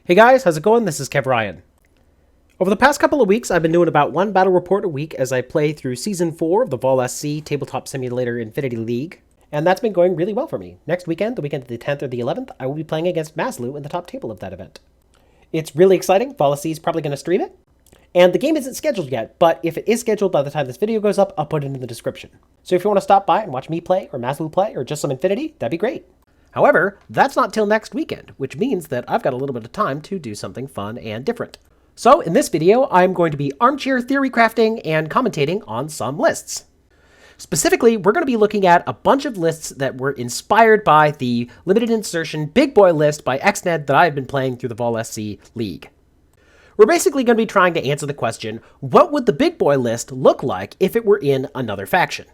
Hey guys, how's it going? This is Kev Ryan. Over the past couple of weeks, I've been doing about one battle report a week as I play through Season 4 of the Vaulsc Tabletop Simulator infiNity League, and that's been going really well for me. Next weekend, the weekend of the 10th or the 11th, I will be playing against Maslu in the top table of that event. It's really exciting. Vaulsc is probably going to stream it, and the game isn't scheduled yet, but if it is scheduled by the time this video goes up, I'll put it in the description. So if you want to stop by and watch me play, or Maslu play, or just some infiNity, that'd be great. However, that's not till next weekend, which means that I've got a little bit of time to do something fun and different. So in this video, I'm going to be armchair theory crafting and commentating on some lists. Specifically, we're going to be looking at a bunch of lists that were inspired by the limited insertion big boy list by Xned that I've been playing through the Vaulsc League. We're basically going to be trying to answer the question, what would the big boy list look like if it were in another faction?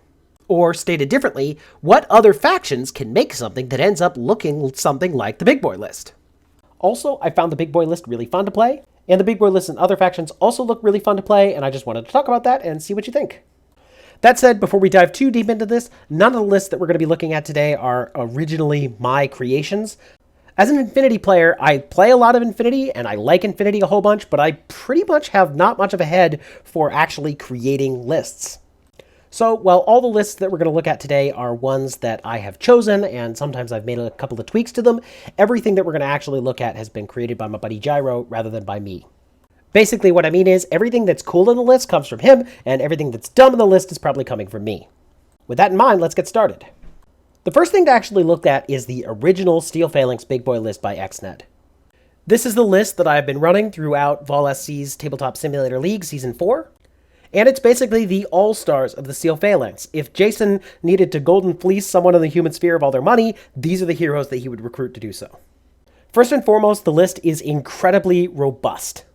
Or stated differently, what other factions can make something that ends up looking something like the big boy list? Also, I found the big boy list really fun to play, and the big boy list in other factions also look really fun to play, and I just wanted to talk about that and see what you think. That said, before we dive too deep into this, none of the lists that we're going to be looking at today are originally my creations. As an infiNity player, I play a lot of infiNity, and I like infiNity a whole bunch, but I pretty much have not much of a head for actually creating lists. So, while all the lists that we're going to look at today are ones that I have chosen, and sometimes I've made a couple of tweaks to them, everything that we're going to actually look at has been created by my buddy Gyro rather than by me. Basically, what I mean is, everything that's cool in the list comes from him, and everything that's dumb in the list is probably coming from me. With that in mind, let's get started. The first thing to actually look at is the original Steel Phalanx Big Boy list by Xned. This is the list that I've been running throughout Vaulsc's Tabletop Simulator League Season 4. And it's basically the all-stars of the Steel Phalanx. If Jason needed to golden fleece someone in the human sphere of all their money, these are the heroes that he would recruit to do so. First and foremost, the list is incredibly robust.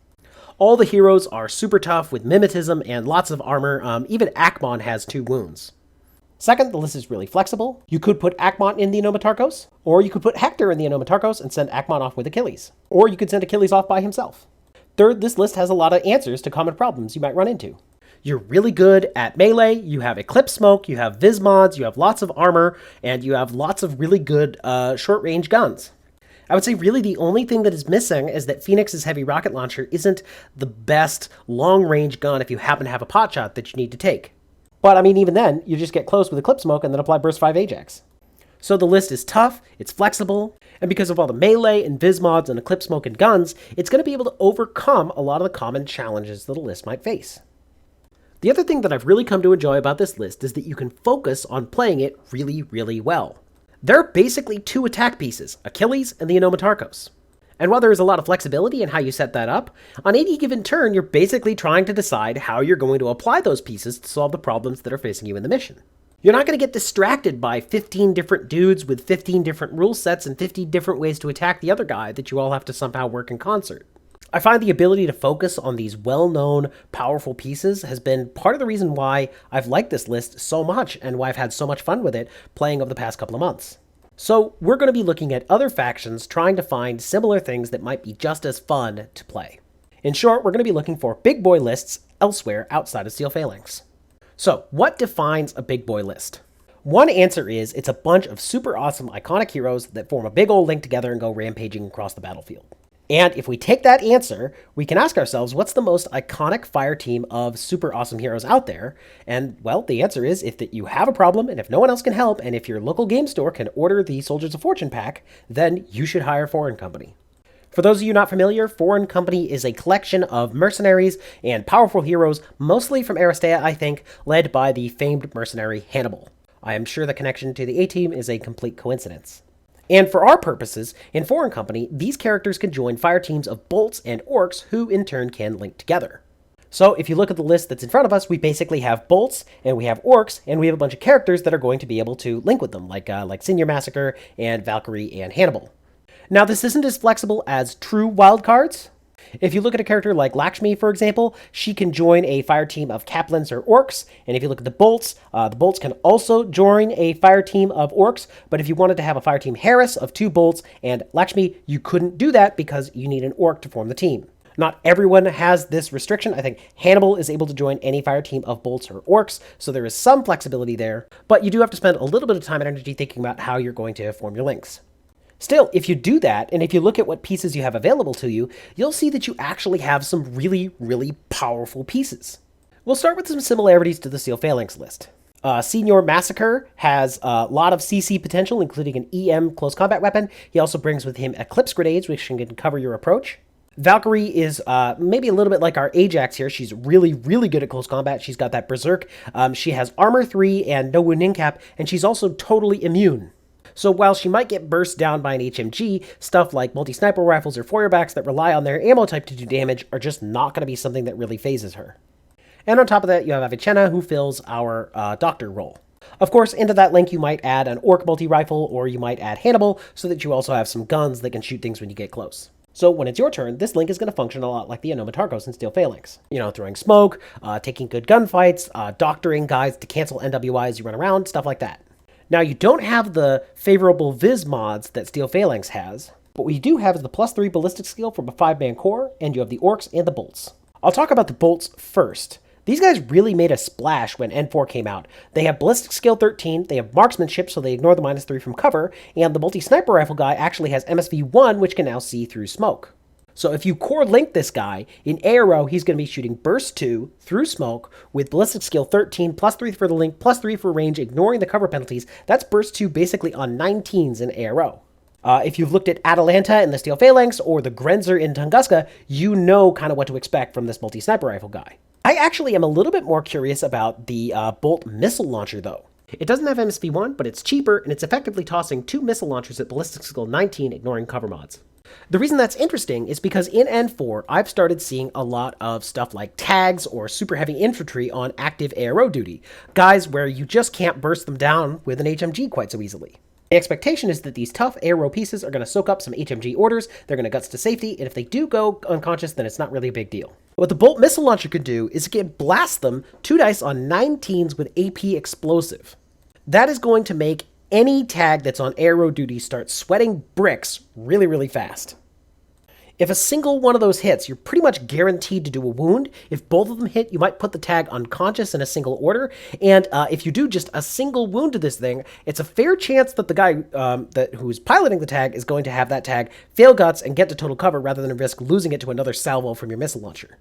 All the heroes are super tough with mimetism and lots of armor. Even Akmon has 2 wounds. Second, the list is really flexible. You could put Akmon in the Onomatarkos, or you could put Hector in the Onomatarkos and send Akmon off with Achilles. Or you could send Achilles off by himself. Third, this list has a lot of answers to common problems you might run into. You're really good at melee, you have Eclipse Smoke, you have Viz mods, you have lots of armor, and you have lots of really good short-range guns. I would say really the only thing that is missing is that Phoenix's heavy rocket launcher isn't the best long-range gun if you happen to have a pot shot that you need to take. But I mean, even then, you just get close with Eclipse Smoke and then apply Burst 5 Ajax. So the list is tough, it's flexible, and because of all the melee and Viz mods and Eclipse Smoke and guns, it's going to be able to overcome a lot of the common challenges that a list might face. The other thing that I've really come to enjoy about this list is that you can focus on playing it really, really well. There are basically 2 attack pieces, Achilles and the Onomatarkos. And while there is a lot of flexibility in how you set that up, on any given turn you're basically trying to decide how you're going to apply those pieces to solve the problems that are facing you in the mission. You're not going to get distracted by 15 different dudes with 15 different rule sets and 50 different ways to attack the other guy that you all have to somehow work in concert. I find the ability to focus on these well-known, powerful pieces has been part of the reason why I've liked this list so much and why I've had so much fun with it playing over the past couple of months. So we're going to be looking at other factions trying to find similar things that might be just as fun to play. In short, we're going to be looking for big boy lists elsewhere outside of Steel Phalanx. So what defines a big boy list? One answer is it's a bunch of super awesome iconic heroes that form a big old link together and go rampaging across the battlefield. And if we take that answer, we can ask ourselves, what's the most iconic fire team of super awesome heroes out there? And, well, the answer is if that you have a problem, and if no one else can help, and if your local game store can order the Soldiers of Fortune pack, then you should hire Foreign Company. For those of you not familiar, Foreign Company is a collection of mercenaries and powerful heroes, mostly from Aristea, I think, led by the famed mercenary Hannibal. I am sure the connection to the A-Team is a complete coincidence. And for our purposes, in Foreign Company, these characters can join fire teams of bolts and orcs who in turn can link together. So if you look at the list that's in front of us, we basically have bolts and we have orcs and we have a bunch of characters that are going to be able to link with them, like Senior Massacre and Valkyrie and Hannibal. Now this isn't as flexible as true wildcards. If you look at a character like Lakshmi, for example, she can join a fire team of Kaplans or orcs, and if you look at the bolts can also join a fire team of orcs, but if you wanted to have a fire team Harris of 2 bolts and Lakshmi, you couldn't do that because you need an orc to form the team. Not everyone has this restriction. I think Hannibal is able to join any fire team of bolts or orcs, so there is some flexibility there, but you do have to spend a little bit of time and energy thinking about how you're going to form your links. Still, if you do that, and if you look at what pieces you have available to you, you'll see that you actually have some really, really powerful pieces. We'll start with some similarities to the Steel Phalanx list. Senior Massacre has a lot of CC potential, including an EM close combat weapon. He also brings with him Eclipse Grenades, which can cover your approach. Valkyrie is maybe a little bit like our Ajax here. She's really, really good at close combat. She's got that Berserk. She has Armor 3 and no wound incap, and she's also totally immune. So while she might get burst down by an HMG, stuff like multi-sniper rifles or feuerbacks that rely on their ammo type to do damage are just not going to be something that really phases her. And on top of that, you have Avicenna, who fills our doctor role. Of course, into that link, you might add an Orc multi-rifle, or you might add Hannibal, so that you also have some guns that can shoot things when you get close. So when it's your turn, this link is going to function a lot like the Anomatargos in Steel Phalanx. You know, throwing smoke, taking good gunfights, doctoring guys to cancel NWI as you run around, stuff like that. Now, you don't have the favorable Viz mods that Steel Phalanx has. What we do have is the +3 ballistic skill from a 5-man core, and you have the Orcs and the Bolts. I'll talk about the Bolts first. These guys really made a splash when N4 came out. They have ballistic skill 13, they have marksmanship, so they ignore the -3 from cover, and the multi-sniper rifle guy actually has MSV 1, which can now see through smoke. So if you core link this guy, in ARO, he's going to be shooting burst 2 through smoke with ballistic skill 13, +3 for the link, +3 for range, ignoring the cover penalties. That's burst 2 basically on 19s in ARO. If you've looked at Atalanta in the Steel Phalanx or the Grenzer in Tunguska, you know kind of what to expect from this multi-sniper rifle guy. I actually am a little bit more curious about the Bolt missile launcher, though. It doesn't have MSV1, but it's cheaper, and it's effectively tossing 2 missile launchers at ballistic skill 19, ignoring cover mods. The reason that's interesting is because in N4, I've started seeing a lot of stuff like tags or super heavy infantry on active ARO duty, guys where you just can't burst them down with an HMG quite so easily. The expectation is that these tough ARO pieces are going to soak up some HMG orders, they're going to guts to safety, and if they do go unconscious, then it's not really a big deal. What the Bolt missile launcher could do is it can blast them 2 dice on 19s with AP explosive. That is going to make any tag that's on ARO duty start sweating bricks really, really fast. If a single one of those hits, you're pretty much guaranteed to do a wound. If both of them hit, you might put the tag unconscious in a single order. And if you do just a single wound to this thing, it's a fair chance that the guy who's piloting the tag is going to have that tag fail guts and get to total cover rather than risk losing it to another salvo from your missile launcher.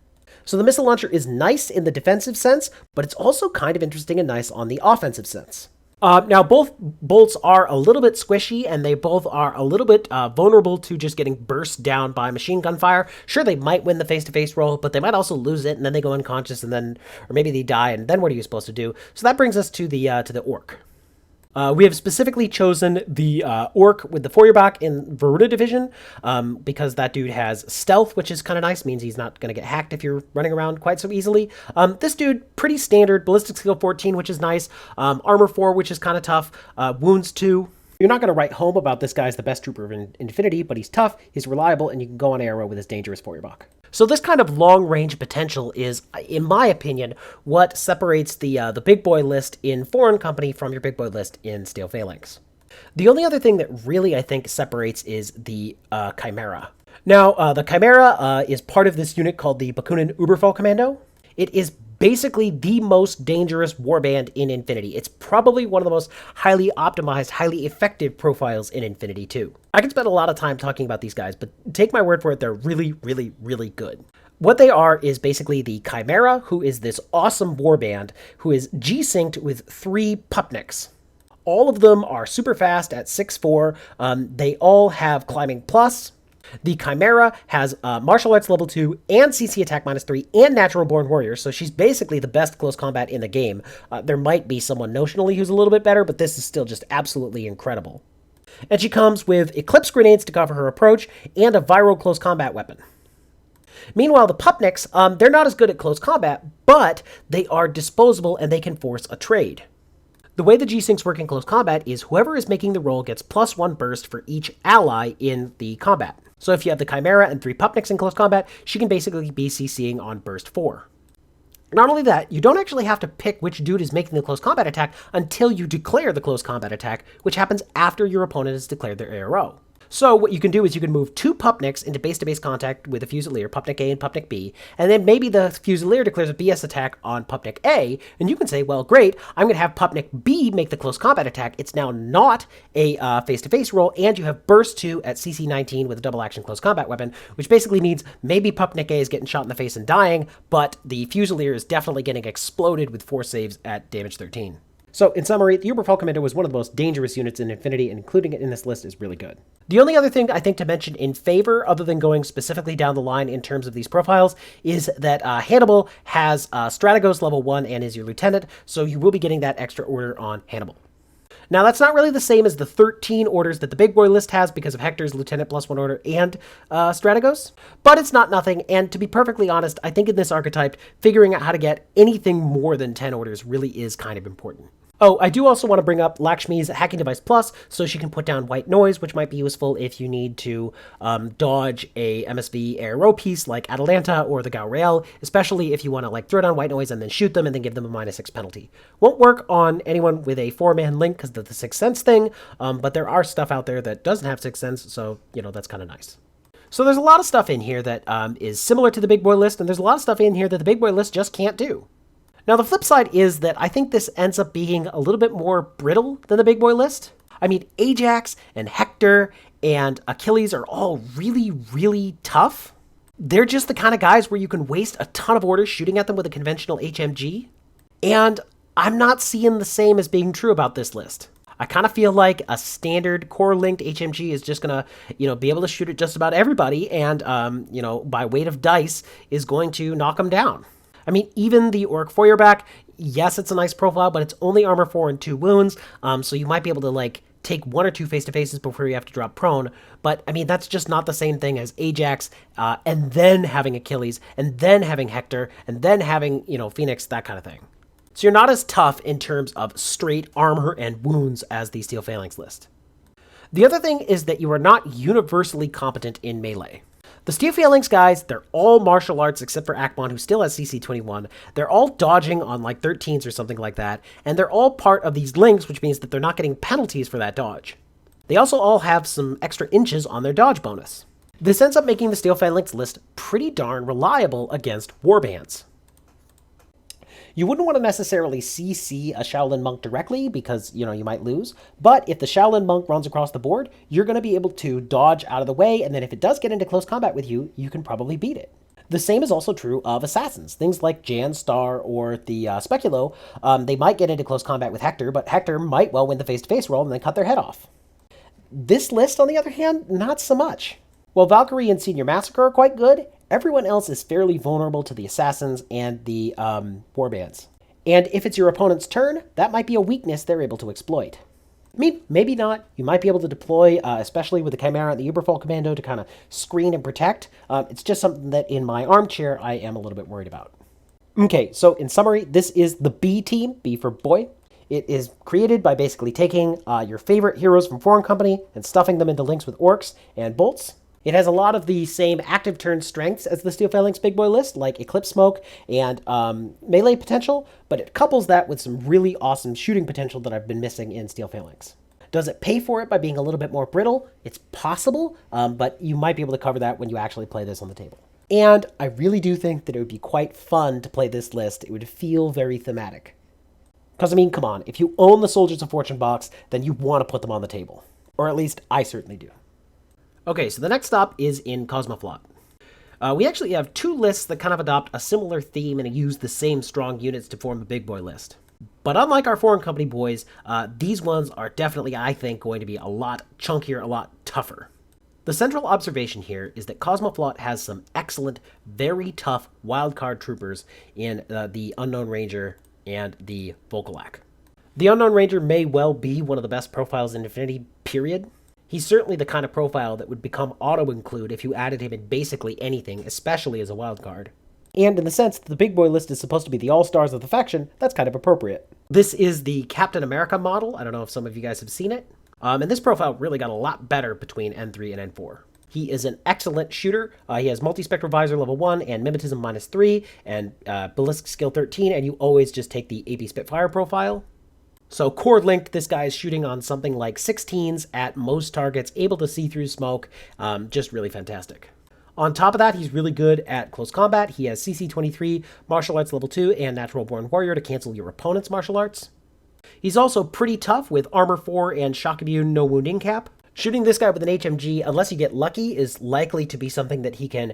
So the missile launcher is nice in the defensive sense, but it's also kind of interesting and nice on the offensive sense. Now, both bolts are a little bit squishy, and they both are a little bit vulnerable to just getting burst down by machine gun fire. Sure, they might win the face-to-face roll, but they might also lose it, and then they go unconscious, and then, or maybe they die, and then what are you supposed to do? So that brings us to the Orc. We have specifically chosen the Orc with the Feuerbach in Verona Division because that dude has stealth, which is kind of nice. Means he's not going to get hacked if you're running around quite so easily. This dude, pretty standard. Ballistic skill 14, which is nice. Armor 4, which is kind of tough. Wounds 2. You're not going to write home about this guy's the best trooper in infiNity, but he's tough, he's reliable, and you can go on arrow with his dangerous Feuerbach. So this kind of long-range potential is, in my opinion, what separates the big boy list in Foreign Company from your big boy list in Steel Phalanx. The only other thing that really, I think, separates is the Chimera. Now, the Chimera is part of this unit called the Bakunin Überfall Commando. It is basically the most dangerous warband in infiNity. It's probably one of the most highly optimized, highly effective profiles in infiNity too. I could spend a lot of time talking about these guys, but take my word for it, they're really, really, really good. What they are is basically the Chimera, who is this awesome warband, who is G-synced with 3 Pupniks. All of them are super fast at 6'4". They all have climbing plus. The Chimera has martial arts level 2 and CC attack -3 and natural born warrior, so she's basically the best close combat in the game. There might be someone notionally who's a little bit better, but this is still just absolutely incredible. And she comes with Eclipse Grenades to cover her approach and a viral close combat weapon. Meanwhile, the Pupniks, they're not as good at close combat, but they are disposable and they can force a trade. The way the G-Syncs work in close combat is whoever is making the roll gets +1 burst for each ally in the combat. So if you have the Chimera and 3 Pupniks in close combat, she can basically be CCing on burst 4. Not only that, you don't actually have to pick which dude is making the close combat attack until you declare the close combat attack, which happens after your opponent has declared their ARO. So what you can do is you can move 2 Pupniks into base-to-base contact with a Fusilier, Pupnik A and Pupnik B, and then maybe the Fusilier declares a BS attack on Pupnik A, and you can say, well, great, I'm going to have Pupnik B make the close combat attack. It's now not a face-to-face roll, and you have Burst 2 at CC 19 with a double-action close combat weapon, which basically means maybe Pupnik A is getting shot in the face and dying, but the Fusilier is definitely getting exploded with 4 saves at damage 13. So, in summary, the Uberfall Commando was one of the most dangerous units in infiNity, and including it in this list is really good. The only other thing I think to mention in favor, other than going specifically down the line in terms of these profiles, is that Hannibal has Strategos level 1 and is your lieutenant, so you will be getting that extra order on Hannibal. Now, that's not really the same as the 13 orders that the big boy list has because of Hector's Lieutenant +1 order and Strategos, but it's not nothing, and to be perfectly honest, I think in this archetype, figuring out how to get anything more than 10 orders really is kind of important. Oh, I do also want to bring up Lakshmi's Hacking Device Plus, so she can put down white noise, which might be useful if you need to dodge a MSV ARO piece like Atalanta or the Gauriel, especially if you want to like throw down white noise and then shoot them and then give them a -6 penalty. Won't work on anyone with a 4-man link because of the Sixth Sense thing, but there are stuff out there that doesn't have Sixth Sense, so, you know, that's kind of nice. So there's a lot of stuff in here that is similar to the big boy list, and there's a lot of stuff in here that the big boy list just can't do. Now, the flip side is that I think this ends up being a little bit more brittle than the big boy list. I mean, Ajax and Hector and Achilles are all really, really tough. They're just the kind of guys where you can waste a ton of orders shooting at them with a conventional HMG. And I'm not seeing the same as being true about this list. I kind of feel like a standard core-linked HMG is just going to, be able to shoot at just about everybody and, by weight of dice is going to knock them down. I mean, even the Orc Feuerback, yes, it's a nice profile, but it's only armor 4 and 2 wounds, so you might be able to, like, take 1 or 2 face-to-faces before you have to drop prone, but, I mean, that's just not the same thing as Ajax, and then having Achilles, and then having Hector, and then having, Phoenix, that kind of thing. So you're not as tough in terms of straight armor and wounds as the Steel Phalanx list. The other thing is that you are not universally competent in melee. The Steel Phalanx guys, they're all martial arts except for Akmon, who still has CC 21. They're all dodging on like 13s or something like that, and they're all part of these links, which means that they're not getting penalties for that dodge. They also all have some extra inches on their dodge bonus. This ends up making the Steel Phalanx list pretty darn reliable against warbands. You wouldn't want to necessarily CC a Shaolin Monk directly because, you might lose. But if the Shaolin Monk runs across the board, you're going to be able to dodge out of the way, and then if it does get into close combat with you, you can probably beat it. The same is also true of assassins. Things like Jan Star or the Speculo, they might get into close combat with Hector, but Hector might well win the face-to-face roll and then cut their head off. This list, on the other hand, not so much. While Valkyrie and Senior Massacre are quite good, everyone else is fairly vulnerable to the assassins and the warbands. And if it's your opponent's turn, that might be a weakness they're able to exploit. I mean, maybe not. You might be able to deploy, especially with the Chimera and the Uberfall Commando, to kind of screen and protect. It's just something that in my armchair I am a little bit worried about. Okay, so in summary, this is the B team, B for boy. It is created by basically taking your favorite heroes from Foreign Company and stuffing them into links with orcs and bolts. It has a lot of the same active turn strengths as the Steel Phalanx Big Boy list, like Eclipse Smoke and melee potential, but it couples that with some really awesome shooting potential that I've been missing in Steel Phalanx. Does it pay for it by being a little bit more brittle? It's possible, but you might be able to cover that when you actually play this on the table. And I really do think that it would be quite fun to play this list. It would feel very thematic. Because, I mean, come on, if you own the Soldiers of Fortune box, then you want to put them on the table. Or at least I certainly do. Okay, so the next stop is in Cosmoflop. We actually have 2 lists that kind of adopt a similar theme and use the same strong units to form a big boy list. But unlike our Foreign Company boys, these ones are definitely, I think, going to be a lot chunkier, a lot tougher. The central observation here is that Cosmoflop has some excellent, very tough wildcard troopers in the Unknown Ranger and the Volkolak. The Unknown Ranger may well be one of the best profiles in infiNity, period. He's certainly the kind of profile that would become auto-include if you added him in basically anything, especially as a wildcard. And in the sense that the big boy list is supposed to be the all-stars of the faction, that's kind of appropriate. This is the Captain America model. I don't know if some of you guys have seen it. And this profile really got a lot better between N3 and N4. He is an excellent shooter. He has Multi-Spectral Visor level 1 and Mimetism -3 and Ballistic Skill 13, and you always just take the AP Spitfire profile. So core linked, this guy is shooting on something like 16s at most targets, able to see through smoke, just really fantastic. On top of that, he's really good at close combat. He has CC 23, Martial Arts Level 2, and Natural Born Warrior to cancel your opponent's martial arts. He's also pretty tough with Armor 4 and Shock Immune No Wounding Cap. Shooting this guy with an HMG, unless you get lucky, is likely to be something that he can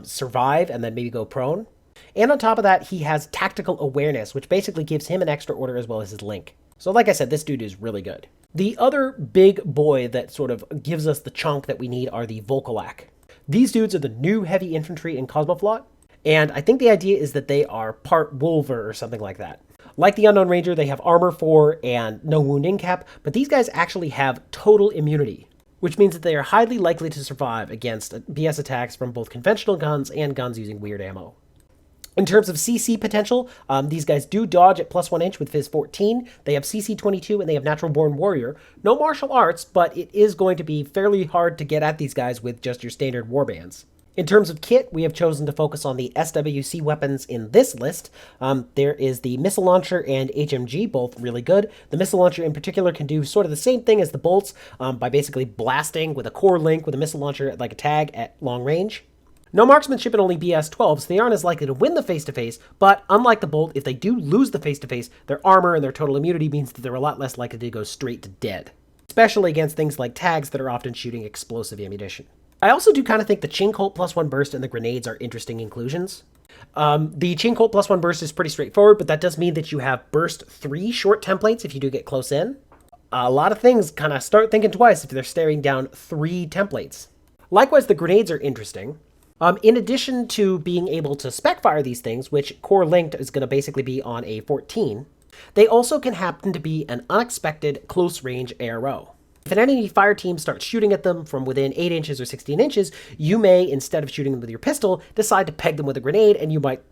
survive and then maybe go prone. And on top of that, he has Tactical Awareness, which basically gives him an extra order as well as his link. So like I said, this dude is really good. The other big boy that sort of gives us the chunk that we need are the Vaulsc. These dudes are the new heavy infantry in Cosmoflop, and I think the idea is that they are part Wolver or something like that. Like the Unknown Ranger, they have Armor 4 and no wounding cap, but these guys actually have total immunity, which means that they are highly likely to survive against BS attacks from both conventional guns and guns using weird ammo. In terms of CC potential, these guys do dodge at +1 inch with Phys 14. They have CC 22 and they have Natural Born Warrior. No martial arts, but it is going to be fairly hard to get at these guys with just your standard warbands. In terms of kit, we have chosen to focus on the SWC weapons in this list. There is the Missile Launcher and HMG, both really good. The Missile Launcher in particular can do sort of the same thing as the bolts by basically blasting with a core link with a Missile Launcher like a tag at long range. No marksmanship and only BS 12, so they aren't as likely to win the face-to-face, but unlike the Bolt, if they do lose the face-to-face, their armor and their total immunity means that they're a lot less likely to go straight to dead, especially against things like tags that are often shooting explosive ammunition. I also do kind of think the Chain Colt +1 burst and the grenades are interesting inclusions. The Chain Colt +1 burst is pretty straightforward, but that does mean that you have burst 3 short templates if you do get close in. A lot of things kind of start thinking twice if they're staring down 3 templates. Likewise, the grenades are interesting. In addition to being able to spec fire these things, which core linked is going to basically be on a 14, they also can happen to be an unexpected close range ARO. If an enemy fire team starts shooting at them from within 8 inches or 16 inches, you may, instead of shooting them with your pistol, decide to peg them with a grenade, and you might,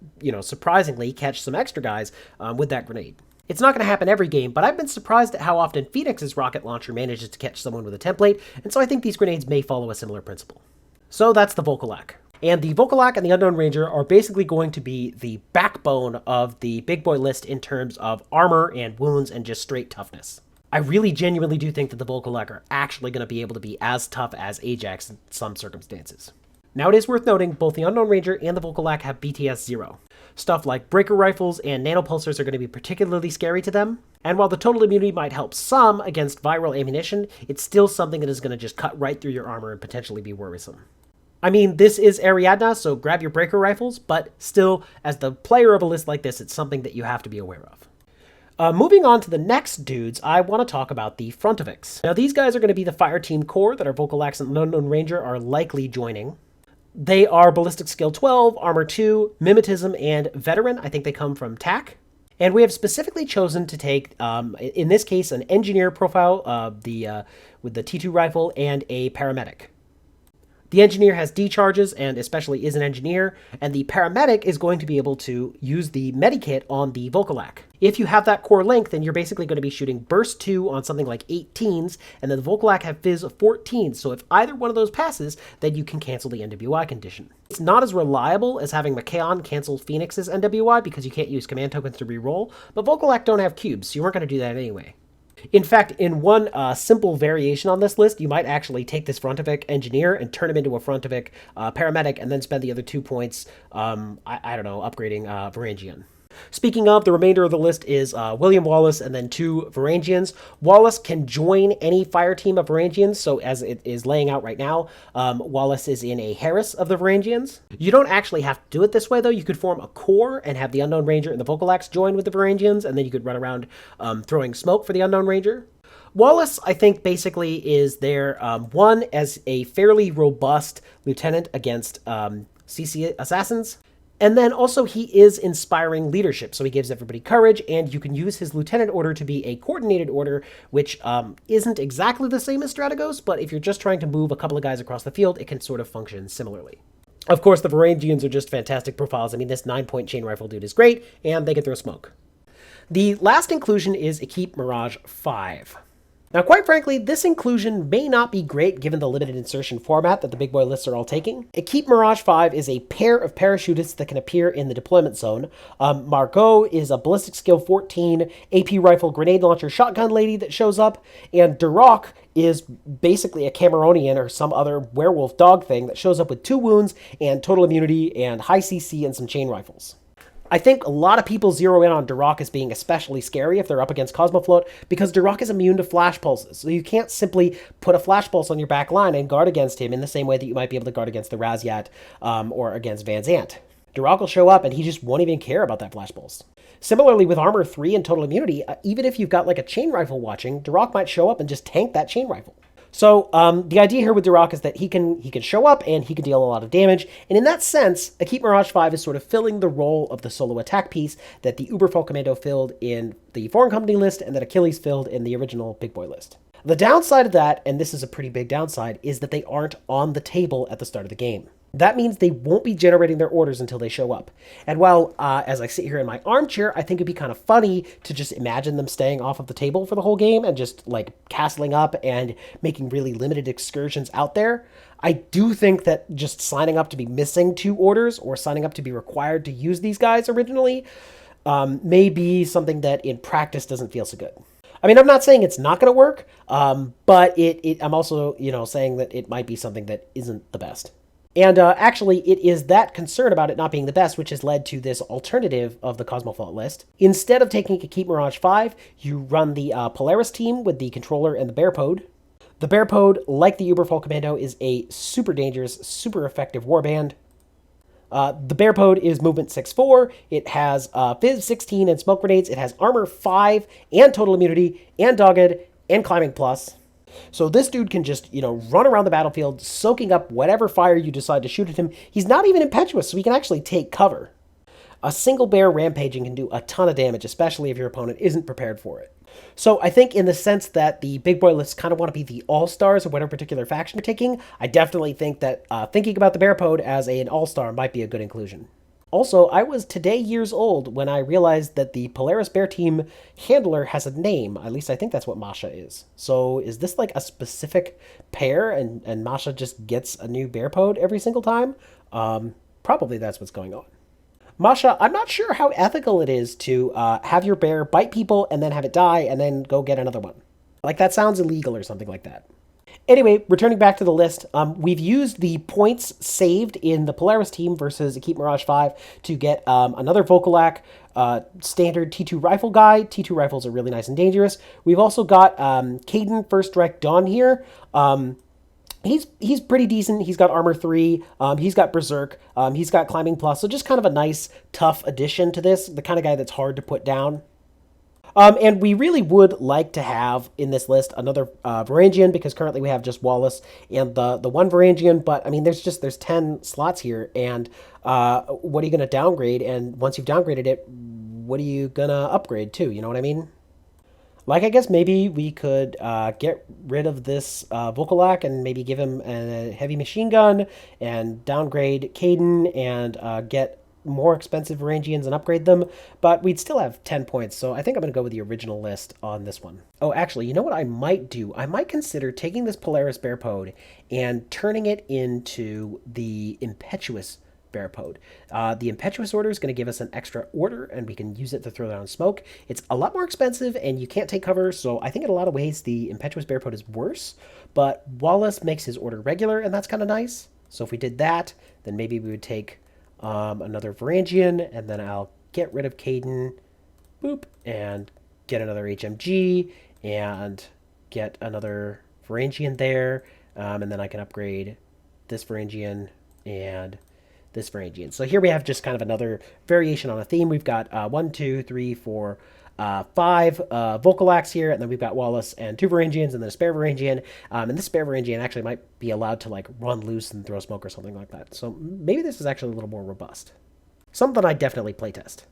surprisingly catch some extra guys with that grenade. It's not going to happen every game, but I've been surprised at how often Phoenix's rocket launcher manages to catch someone with a template, and so I think these grenades may follow a similar principle. So that's the Vaulsc. And the Vaulsc and the Unknown Ranger are basically going to be the backbone of the big boy list in terms of armor and wounds and just straight toughness. I really genuinely do think that the Vaulsc are actually going to be able to be as tough as Ajax in some circumstances. Now it is worth noting, both the Unknown Ranger and the Vaulsc have BTS 0. Stuff like breaker rifles and nanopulsars are going to be particularly scary to them, and while the total immunity might help some against viral ammunition, it's still something that is going to just cut right through your armor and potentially be worrisome. I mean, this is Ariadna, so grab your breaker rifles, but still, as the player of a list like this, it's something that you have to be aware of. Moving on to the next dudes, I want to talk about the Frontovics. Now, these guys are going to be the fire team core that our Vaulsc and Unknown Ranger are likely joining. They are Ballistic Skill 12, Armor 2, Mimetism, and Veteran. I think they come from TAC. And we have specifically chosen to take, in this case, an Engineer profile with the T2 rifle and a Paramedic. The Engineer has D charges and especially is an Engineer, and the Paramedic is going to be able to use the Medikit on the Vaulsc. If you have that core link, then you're basically going to be shooting Burst 2 on something like 18s, and then the Vaulsc have Phys 14, so if either one of those passes, then you can cancel the NWI condition. It's not as reliable as having Machaon cancel Phoenix's NWI because you can't use command tokens to reroll, but Vaulsc don't have cubes, so you weren't going to do that anyway. In fact, in one simple variation on this list, you might actually take this Frontovic Engineer and turn him into a Frontovic Paramedic and then spend the other 2 points, upgrading Varangian. Speaking of, the remainder of the list is William Wallace and then 2 Varangians. Wallace can join any fire team of Varangians, so as it is laying out right now, Wallace is in a Harris of the Varangians. You don't actually have to do it this way, though. You could form a core and have the Unknown Ranger and the Vaulsc join with the Varangians, and then you could run around throwing smoke for the Unknown Ranger. Wallace, I think, basically is there, one, as a fairly robust lieutenant against CC assassins, and then also he is inspiring leadership, so he gives everybody courage, and you can use his lieutenant order to be a coordinated order, which isn't exactly the same as Strategos, but if you're just trying to move a couple of guys across the field, it can sort of function similarly. Of course, the Varangians are just fantastic profiles. I mean, this 9-point chain rifle dude is great, and they can throw smoke. The last inclusion is Equipe Mirage 5. Now, quite frankly, this inclusion may not be great given the limited insertion format that the big boy lists are all taking. Keep Mirage 5 is a pair of parachutists that can appear in the deployment zone. Margot is a ballistic skill 14 AP rifle grenade launcher shotgun lady that shows up, and Duroc is basically a Cameronian or some other werewolf dog thing that shows up with 2 wounds and total immunity and high CC and some chain rifles. I think a lot of people zero in on Duroc as being especially scary if they're up against Cosmoflop because Duroc is immune to flash pulses. So you can't simply put a flash pulse on your back line and guard against him in the same way that you might be able to guard against the Razyat or against Van Zant. Duroc will show up and he just won't even care about that flash pulse. Similarly with Armor 3 and Total Immunity, even if you've got like a chain rifle watching, Duroc might show up and just tank that chain rifle. So the idea here with Duroc is that he can show up and he can deal a lot of damage. And in that sense, Keep Mirage 5 is sort of filling the role of the solo attack piece that the Uberfall filled in the Foreign Company list and that Achilles filled in the original Big Boy list. The downside of that, and this is a pretty big downside, is that they aren't on the table at the start of the game. That means they won't be generating their orders until they show up. And while, as I sit here in my armchair, I think it'd be kind of funny to just imagine them staying off of the table for the whole game and just, like, castling up and making really limited excursions out there, I do think that just signing up to be missing 2 orders or signing up to be required to use these guys originally may be something that in practice doesn't feel so good. I mean, I'm not saying it's not going to work, but I'm also, saying that it might be something that isn't the best. And actually, it is that concern about it not being the best which has led to this alternative of the Cosmoflop list. Instead of taking a Keep Mirage 5, you run the Polaris team with the controller and the Bearpode. The Bearpode, like the Uberfall Commando, is a super dangerous, super effective warband. The Bearpode is movement 6-4. It has Fizz 16 and smoke grenades. It has armor 5 and total immunity and dogged and climbing plus. So this dude can just, run around the battlefield, soaking up whatever fire you decide to shoot at him. He's not even impetuous, so he can actually take cover. A single bear rampaging can do a ton of damage, especially if your opponent isn't prepared for it. So I think in the sense that the big boy lists kind of want to be the all-stars of whatever particular faction you're taking, I definitely think that thinking about the Bearpode as an all-star might be a good inclusion. Also, I was today years old when I realized that the Polaris Bear Team handler has a name. At least I think that's what Masha is. So is this like a specific pair and Masha just gets a new Bearpode every single time? Probably that's what's going on. Masha, I'm not sure how ethical it is to have your bear bite people and then have it die and then go get another one. Like, that sounds illegal or something like that. Anyway, returning back to the list, we've used the points saved in the Polaris team versus Keep Mirage 5 to get another Volcolac standard T2 rifle guy. T2 rifles are really nice and dangerous. We've also got Caden First Strike Dawn here. He's pretty decent. He's got armor 3. He's got berserk. He's got climbing plus. So just kind of a nice, tough addition to this. The kind of guy that's hard to put down. And we really would like to have in this list another Varangian because currently we have just Wallace and the one Varangian. But I mean, there's 10 slots here, and what are you going to downgrade? And once you've downgraded it, what are you going to upgrade to? You know what I mean? Like, I guess maybe we could get rid of this Volcolac and maybe give him a heavy machine gun and downgrade Caden and get more expensive Varangians and upgrade them, but we'd still have 10 points, so I think I'm going to go with the original list on this one. Oh, actually, you know what I might do? I might consider taking this Polaris Bearpode and turning it into the Impetuous Bearpode. The Impetuous order is going to give us an extra order, and we can use it to throw down smoke. It's a lot more expensive, and you can't take cover, so I think in a lot of ways the Impetuous Bearpode is worse, but Wallace makes his order regular, and that's kind of nice. So if we did that, then maybe we would take another Varangian, and then I'll get rid of Caden, boop, and get another HMG, and get another Varangian there, and then I can upgrade this Varangian and this Varangian. So here we have just kind of another variation on a theme. We've got 5 Volcolacs here, and then we've got Wallace and 2 Varangians, and then a spare Varangian. And this spare Varangian actually might be allowed to like run loose and throw smoke or something like that. So maybe this is actually a little more robust. Something I definitely playtest.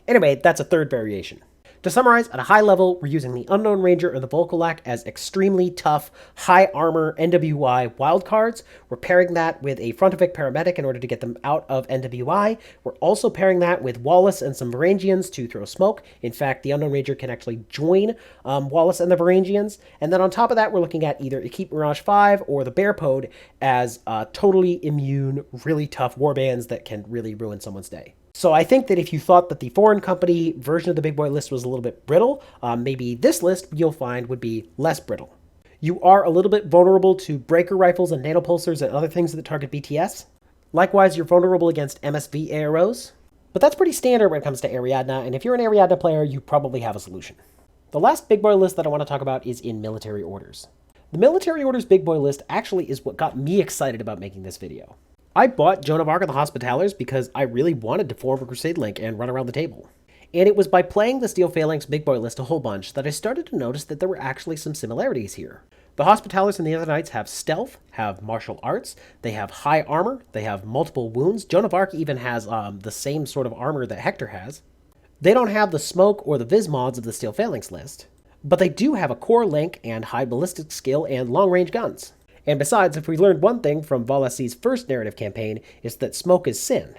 Anyway, that's a third variation. To summarize, at a high level, we're using the Unknown Ranger and the Volkolak as extremely tough, high armor NWI wildcards. We're pairing that with a Frontovic Paramedic in order to get them out of NWI. We're also pairing that with Wallace and some Varangians to throw smoke. In fact, the Unknown Ranger can actually join Wallace and the Varangians. And then on top of that, we're looking at either Keep Mirage 5 or the Bearpode as totally immune, really tough warbands that can really ruin someone's day. So I think that if you thought that the Foreign Company version of the Big Boy list was a little bit brittle, maybe this list you'll find would be less brittle. You are a little bit vulnerable to breaker rifles and nanopulsars and other things that target BTS. Likewise, you're vulnerable against MSV AROs. But that's pretty standard when it comes to Ariadna, and if you're an Ariadna player, you probably have a solution. The last Big Boy list that I want to talk about is in military orders. The military orders Big Boy list actually is what got me excited about making this video. I bought Joan of Arc and the Hospitallers because I really wanted to form a Crusade link and run around the table. And it was by playing the Steel Phalanx Big Boy list a whole bunch that I started to notice that there were actually some similarities here. The Hospitallers and the other knights have stealth, have martial arts, they have high armor, they have multiple wounds. Joan of Arc even has the same sort of armor that Hector has. They don't have the smoke or the viz mods of the Steel Phalanx list, but they do have a core link and high ballistic skill and long-range guns. And besides, if we learned one thing from Vaulsc's first narrative campaign, it's that smoke is sin.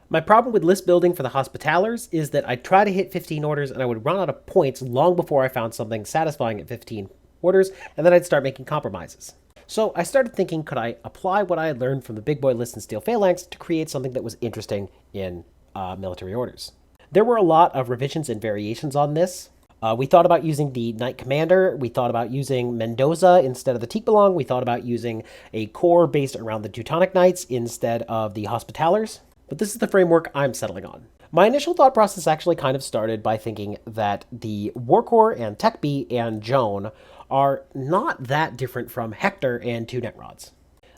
My problem with list building for the Hospitallers is that I'd try to hit 15 orders and I would run out of points long before I found something satisfying at 15 orders, and then I'd start making compromises. So I started thinking, could I apply what I had learned from the Big Boy list in Steel Phalanx to create something that was interesting in military orders? There were a lot of revisions and variations on this. We thought about using the Knight Commander. We thought about using Mendoza instead of the Tikbalong. We thought about using a core based around the Teutonic Knights instead of the Hospitallers. But this is the framework I'm settling on. My initial thought process actually kind of started by thinking that the War Core and Tech B and Joan are not that different from Hector and two Net Rods.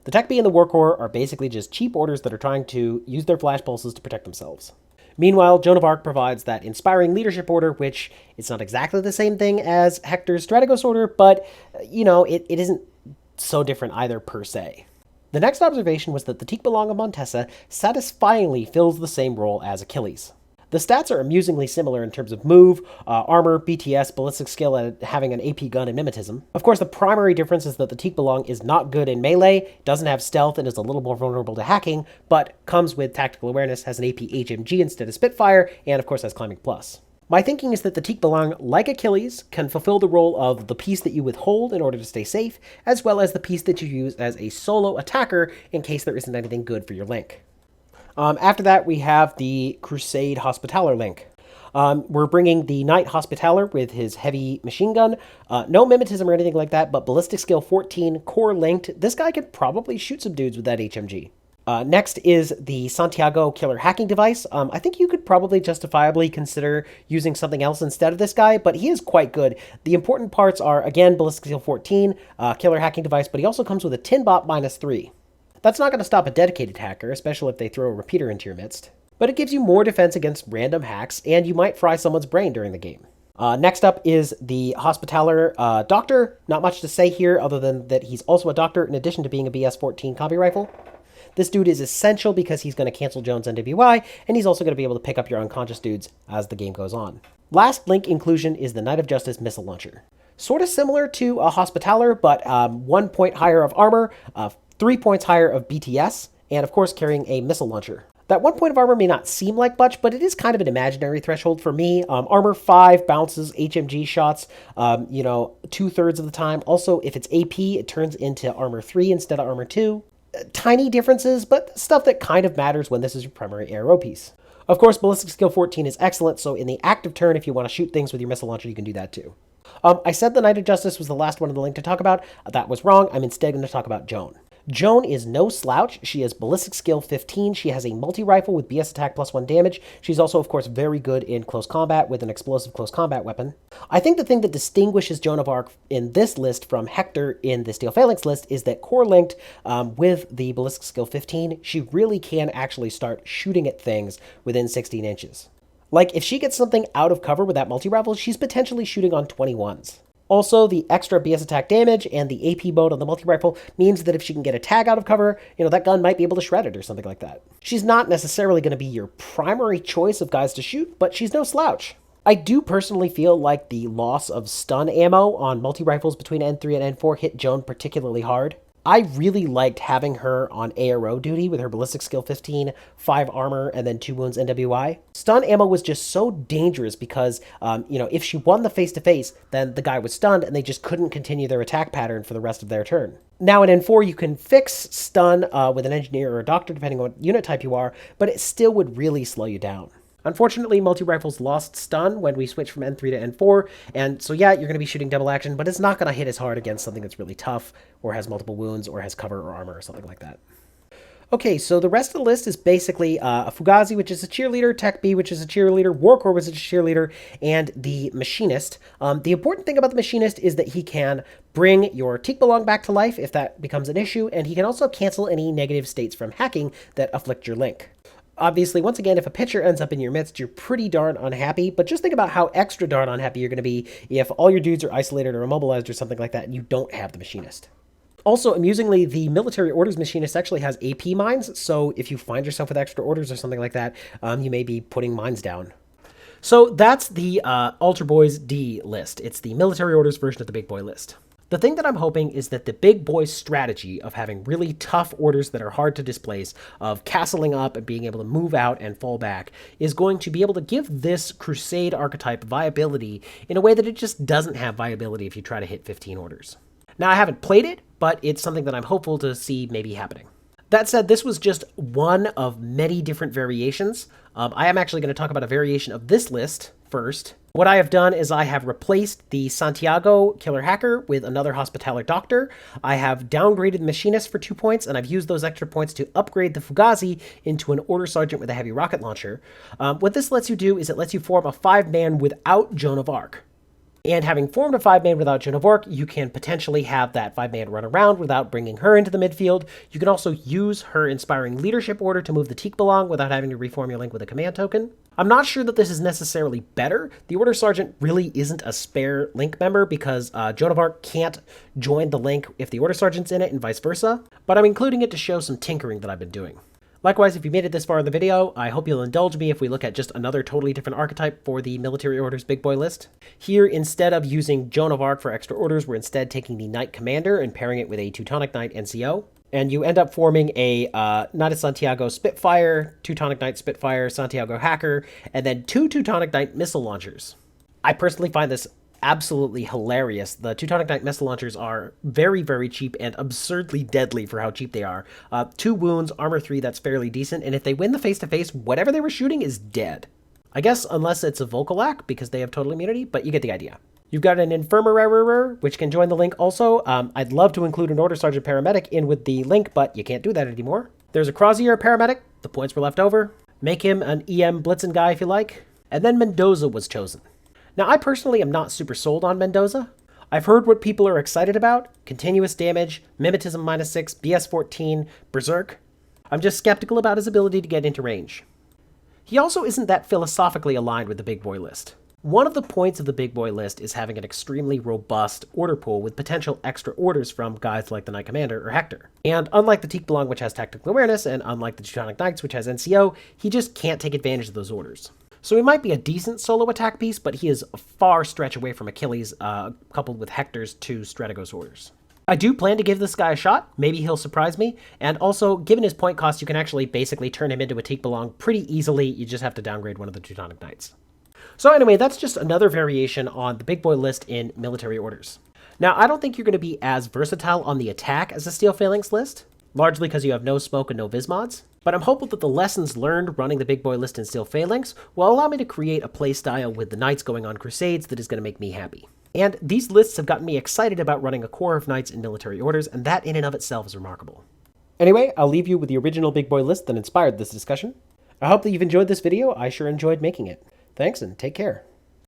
The Tech B and the War Core are basically just cheap orders that are trying to use their flash pulses to protect themselves. Meanwhile, Joan of Arc provides that inspiring leadership order, which it's not exactly the same thing as Hector's Strategos order, but, it isn't so different either per se. The next observation was that the Tikbalong of Montesa satisfyingly fills the same role as Achilles. The stats are amusingly similar in terms of move, armor, BTS, ballistic skill, and having an AP gun and mimetism. Of course, the primary difference is that the Tikbalong is not good in melee, doesn't have stealth, and is a little more vulnerable to hacking, but comes with tactical awareness, has an AP HMG instead of Spitfire, and of course has climbing plus. My thinking is that the Tikbalong, like Achilles, can fulfill the role of the piece that you withhold in order to stay safe, as well as the piece that you use as a solo attacker in case there isn't anything good for your link. After that, we have the Crusade Hospitaller link. We're bringing the Knight Hospitaller with his heavy machine gun. No mimetism or anything like that, but ballistic skill 14, core linked. This guy could probably shoot some dudes with that HMG. Next is the Santiago killer hacking device. I think you could probably justifiably consider using something else instead of this guy, but he is quite good. The important parts are, again, ballistic skill 14, killer hacking device, but he also comes with a Tinbot -3. That's not going to stop a dedicated hacker, especially if they throw a repeater into your midst. But it gives you more defense against random hacks, and you might fry someone's brain during the game. Next up is the Hospitaller Doctor. Not much to say here other than that he's also a doctor in addition to being a BS-14 combi rifle. This dude is essential because he's going to cancel Jones NWI, and he's also going to be able to pick up your unconscious dudes as the game goes on. Last link inclusion is the Knight of Justice missile launcher. Sort of similar to a Hospitaller, but 1 point higher of armor, 3 points higher of BTS, and of course carrying a missile launcher. That 1 point of armor may not seem like much, but it is kind of an imaginary threshold for me. Armor 5 bounces HMG shots, 2/3 of the time. Also, if it's AP, it turns into armor 3 instead of armor 2. Tiny differences, but stuff that kind of matters when this is your primary ARO piece. Of course, ballistic skill 14 is excellent, so in the active turn, if you want to shoot things with your missile launcher, you can do that too. I said the Knight of Justice was the last one in the link to talk about. That was wrong. I'm instead going to talk about Joan. Joan is no slouch. She has ballistic skill 15. She has a multi-rifle with BS attack +1 damage. She's also, of course, very good in close combat with an explosive close combat weapon. I think the thing that distinguishes Joan of Arc in this list from Hector in the Steel Phalanx list is that core linked with the ballistic skill 15, she really can actually start shooting at things within 16 inches. Like, if she gets something out of cover with that multi-rifle, she's potentially shooting on 21s. Also, the extra BS attack damage and the AP mode on the multi-rifle means that if she can get a tag out of cover, that gun might be able to shred it or something like that. She's not necessarily going to be your primary choice of guys to shoot, but she's no slouch. I do personally feel like the loss of stun ammo on multi-rifles between N3 and N4 hit Joan particularly hard. I really liked having her on ARO duty with her ballistic skill 15, 5 armor, and then 2 wounds NWI. Stun ammo was just so dangerous because, if she won the face-to-face, then the guy was stunned and they just couldn't continue their attack pattern for the rest of their turn. Now in N4, you can fix stun with an engineer or a doctor, depending on what unit type you are, but it still would really slow you down. Unfortunately, multi-rifles lost stun when we switched from N3 to N4, and so yeah, you're going to be shooting double action, but it's not going to hit as hard against something that's really tough, or has multiple wounds, or has cover or armor, or something like that. Okay, so the rest of the list is basically a Fugazi, which is a cheerleader, Tech B, which is a cheerleader, Warcore, which is a cheerleader, and the Machinist. The important thing about the Machinist is that he can bring your Teak Belong back to life if that becomes an issue, and he can also cancel any negative states from hacking that afflict your link. Obviously, once again, if a pitcher ends up in your midst, you're pretty darn unhappy, but just think about how extra darn unhappy you're going to be if all your dudes are isolated or immobilized or something like that and you don't have the Machinist. Also, amusingly, the Military Orders Machinist actually has AP mines, so if you find yourself with extra orders or something like that, you may be putting mines down. So that's the Altar Boys D list. It's the Military Orders version of the Big Boy list. The thing that I'm hoping is that the big boy strategy of having really tough orders that are hard to displace, of castling up and being able to move out and fall back, is going to be able to give this Crusade archetype viability in a way that it just doesn't have viability if you try to hit 15 orders. Now, I haven't played it, but it's something that I'm hopeful to see maybe happening. That said, this was just one of many different variations. I am actually going to talk about a variation of this list first. What I have done is I have replaced the Santiago Killer Hacker with another Hospitaller Doctor. I have downgraded the Machinist for 2 points, and I've used those extra points to upgrade the Fugazi into an Order Sergeant with a heavy rocket launcher. What this lets you do is it lets you form a 5-man without Joan of Arc. And having formed a 5-man without Joan of Arc, you can potentially have that 5-man run around without bringing her into the midfield. You can also use her Inspiring Leadership order to move the Teak Belong without having to reform your link with a command token. I'm not sure that this is necessarily better. The Order Sergeant really isn't a spare link member because Joan of Arc can't join the link if the Order Sergeant's in it and vice versa, but I'm including it to show some tinkering that I've been doing. Likewise, if you made it this far in the video, I hope you'll indulge me if we look at just another totally different archetype for the Military Orders Big Boy list. Here, instead of using Joan of Arc for extra orders, we're instead taking the Knight Commander and pairing it with a Teutonic Knight NCO. And you end up forming a Knight of Santiago Spitfire, Teutonic Knight Spitfire, Santiago Hacker, and then 2 Teutonic Knight missile launchers. I personally find this absolutely hilarious. The Teutonic Knight missile launchers are very, very cheap and absurdly deadly for how cheap they are. 2 wounds, armor 3, that's fairly decent, and if they win the face-to-face, whatever they were shooting is dead. I guess unless it's a Volcalac, because they have total immunity, but you get the idea. You've got an Infirmary, which can join the link also. I'd love to include an Order Sergeant Paramedic in with the link, but you can't do that anymore. There's a Crozier Paramedic. The points were left over. Make him an EM Blitzen guy if you like. And then Mendoza was chosen. Now, I personally am not super sold on Mendoza. I've heard what people are excited about. Continuous damage, Mimetism -6, BS 14, Berserk. I'm just skeptical about his ability to get into range. He also isn't that philosophically aligned with the Big Boy list. One of the points of the Big Boy list is having an extremely robust order pool with potential extra orders from guys like the Knight Commander or Hector. And unlike the Teak Belong, which has Tactical Awareness, and unlike the Teutonic Knights, which has NCO, he just can't take advantage of those orders. So he might be a decent solo attack piece, but he is a far stretch away from Achilles, coupled with Hector's 2 Strategos orders. I do plan to give this guy a shot. Maybe he'll surprise me. And also, given his point cost, you can actually basically turn him into a Teak Belong pretty easily. You just have to downgrade one of the Teutonic Knights. So anyway, that's just another variation on the Big Boy list in Military Orders. Now, I don't think you're going to be as versatile on the attack as the Steel Phalanx list, largely because you have no smoke and no Viz mods. But I'm hopeful that the lessons learned running the Big Boy list in Steel Phalanx will allow me to create a playstyle with the Knights going on Crusades that is going to make me happy. And these lists have gotten me excited about running a core of Knights in Military Orders, and that in and of itself is remarkable. Anyway, I'll leave you with the original Big Boy list that inspired this discussion. I hope that you've enjoyed this video. I sure enjoyed making it. Thanks, and take care.